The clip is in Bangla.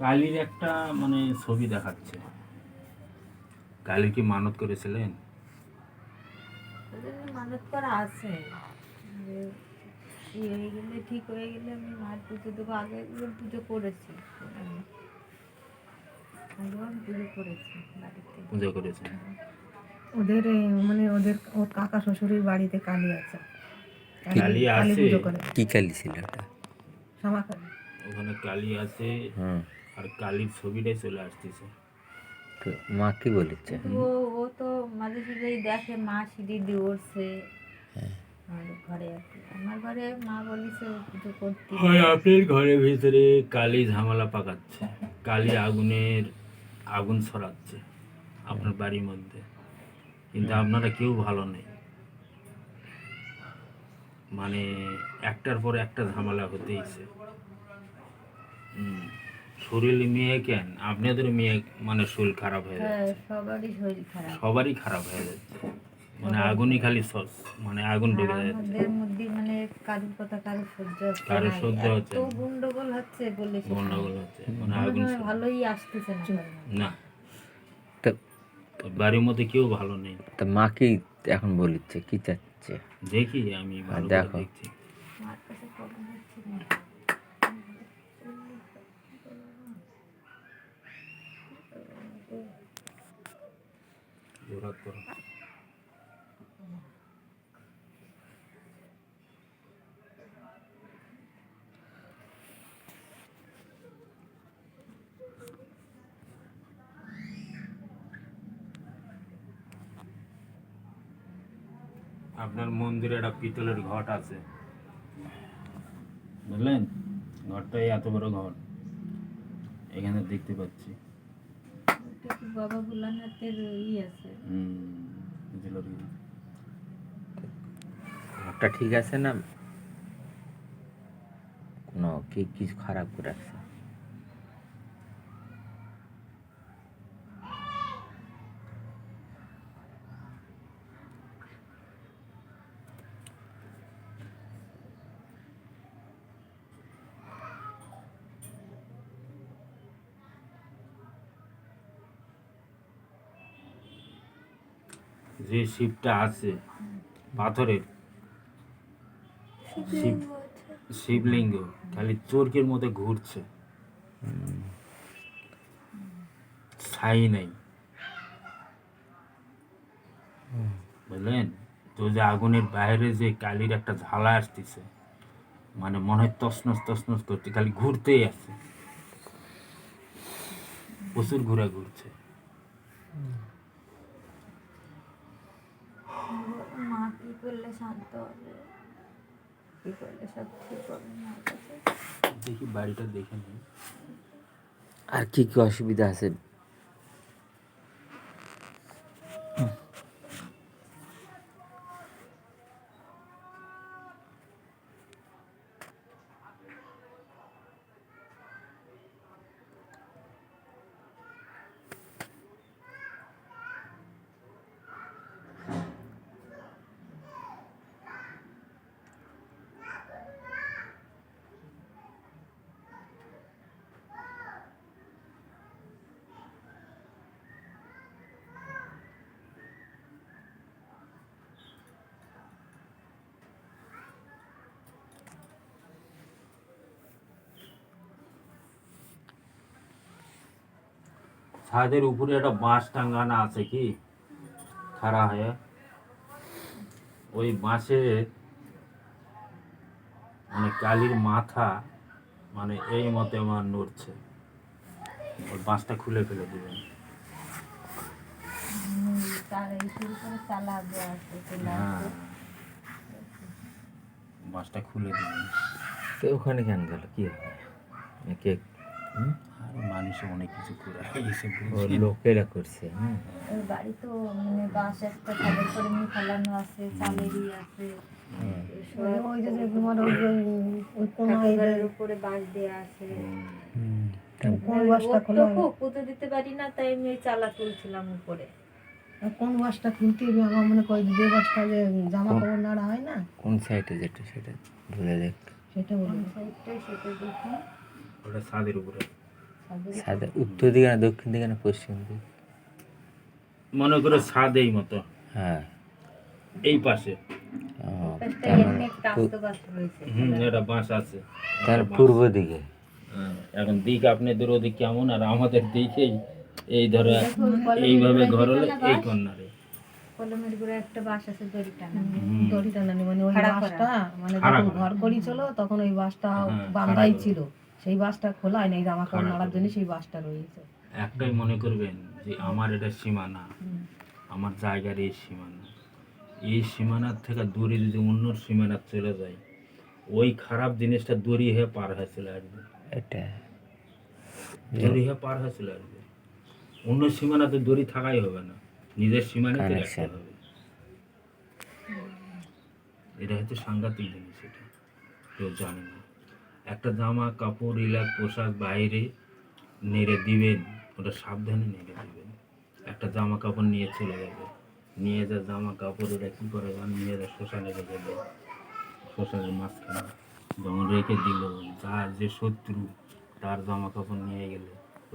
কালীর একটা মানে ছবি দেখাচ্ছে। কালী কি মানত করেছিলেন? ওদের মানত করা আছে যে ই হয়ে গেলে, ঠিক হয়ে গেলে আমি মায়ের পুজো দেবো। আগে একবার পুজো করেছি, আগেও আমি পুজো করেছি বাড়িতে। পূজা করেছেন? ওদের মানে ওর কাকা শ্বশুরের বাড়িতে কালী আছে, কালী কালী আছে? পুজো করে। কি কালি ছিল ওটা? শ্যামা কালী। ওখানে কালী আছে, হুম। আর কালীর ছবিটাই চলে আসতেছে। তো মা কি বলেছে? কিন্তু ও তো মাঝে সাঝেই দেখে মা সিঁড়ি দিয়ে উঠছে আমাদের ঘরে আর কি। আমার ঘরে মা বলেছে ও পুজো করতে। হয় আপনার ঘরের ভিতরে কালী ঝামেলা পাকাচ্ছে, কালী আগুন ছড়াচ্ছে আপনার বাড়ির মধ্যে, কিন্তু আপনারা কেউ ভালো নেই। মানে একটার পর একটা ঝামেলা হতেইছে। শরীর মেয়ে কেন, আপনাদের মেয়ে মানে শরীর খারাপ হয়ে হ্যাঁ, যাচ্ছে, সবারই শরীর খারাপ। সবারই খারাপ হয়ে যাচ্ছে। মানে আগুনই খালি মানে আগুন আর ঢুকে যাচ্ছে। আমাদের মধ্যে মানে কারোর কথা কারোর সহ্য হচ্ছে কারো না। সহ্য হচ্ছে এত না। গন্ডগোল হচ্ছে বলে শেষ নেই। গন্ডগোল হচ্ছে, মানে মনে আগুন হয় ভালোই আসতেছে না। না, তা বাড়ির মধ্যে কেউ ভালো নেই। তা মা কি এখন বলিচ্ছে, কি চাচ্ছে? দেখি আমি ভালো করে দেখো। দেখছি। মার কাছে প্রবলেম হচ্ছে না। জোরাত করো। আপনার মন্দিরে একটা পিতলের ঘট আছে, বুঝলেন? ঘরটাই এত বড় ঘর, এখানে দেখতে পাচ্ছি। এটা কি বাবা ভোলানাথের আছে? পিতলের ঘর। ঘরটা ঠিক আছে না কোনো কিছু খারাপ করে রাখছে? যে শিবটা আছে পাথরের শিবলিঙ্গ, খালি চোরকের মধ্যে ঘুরছে, ছাই নাই, বুঝলেন? তো যে আগুনের বাইরে যে কালির একটা ঝালা আসতেছে, মানে মনে হয় তসনস তসনস করছে, খালি ঘুরতেই আছে, প্রচুর ঘুরছে। মা কি করলে শান্ত হবে, কি করলে সব ঠিক হবে মার কাছে? দেখি বাড়িটা দেখে নিই। আর কি কি অসুবিধা আছে? ছাদের উপরে একটা বাঁশ টাঙ্গানো আছে কি খাড়া হয়ে, ওই বাঁশে মানে কালির মাথা মানে এই মতে আমার নড়ছে, ওই বাঁশটা খুলে ফেলে দিবেন। তার এই শুরু করে চালা দেওয়া আছে, চলে হ্যাঁ, আসছে। বাঁশটা খুলে দিবেন। তো ওখানে কেন গেল, কি হবে? কে? আর মানুষে অনেক কিছু করে এসে ও লোকেরা করছে। ওই বাড়ি তো মানে বাঁশ একটা ছাদের করে এমনি ফেলানো আছে, চালেরই আছে। ওই যে তোমার ওই কোন ঠাকুরঘরের উপরে বাঁশ দেওয়া আছে। কোন বাসটা খোলা হবে? পুজো দিতে পারি না, তাই আমি ওই চালা তুলছিলাম উপরে। কোন বাসটা খুলতে হবে? আমার মনে করি যে বাসটা যে জামা কাপড় নাড়া হয় না, কোন সাইডে যেটা সেটা ধরে দেখ। সেটা বলি। সাইডটাই সেটা দেখি। ওটা ছাদের উপরে। সাদা উত্তর দিকে না দক্ষিণ দিকে না পশ্চিম দিকে? মনে করে ছাদ এই মতো, হ্যাঁ। এই পাশে। ও, পাশটা তার এমনি একটা আস্ত গাছ রয়েছে। এটা বাঁশ আছে। তার পূর্ব দিকে। হ্যাঁ, এখন দিক আপনাদের ওদিক কেমন আর আমাদের দিকে এই ধরে দেখো, কলমের এইভাবে গোড়ায় ঘর হলে যেটা না এই বাঁশ, কর্নারে। কলমের গোড়ায় একটা বাঁশ আছে দড়ি টানা। দড়ি টানানি মানে ওই খাড়া বাঁশটা মানে খাড়া যখন করা। ঘর করি ছিল তখন ওই বাঁশটা হ্যাঁ, বান্ধাই খাড়া ছিল, সেই বাঁশটা খোলাই নেই, জামা কাপড় খাড়া নাড়ার করে। জন্য সেই বাঁশটা রয়েছে। একটাই মনে করবেন যে আমার এটা সীমানা, আমার জায়গার এই সীমানা। এই সীমানার থেকে দূরে যদি অন্য সীমানা চলে যায়, ওই খারাপ জিনিসটা দড়ি হয়ে পার হয়ে চলে আসবে, এটা দড়ি হয়ে পার হয়ে চলে আসবে। অন্য সীমানাতে দড়ি থাকাই হবে না, নিজের সীমানাতে রাখতে Connection. হবে। এটা হচ্ছে সাংঘাতিক জিনিস, এটা কেউ জানে না। একটা জামা কাপড় ইলাক পোশাক বাইরে নেড়ে দিবেন, ওটা সাবধানে নেড়ে দিবেন। একটা জামা কাপড় নিয়ে চলে যাবে, নিয়ে যা জামা কাপড় ওটা কী করে যান, নিয়ে যা শ্মশানে রেখে দেয়, শ্মশানের মাঝখানে যখন রেখে দিল, যার যে শত্রু তার জামা কাপড় নিয়ে গেলে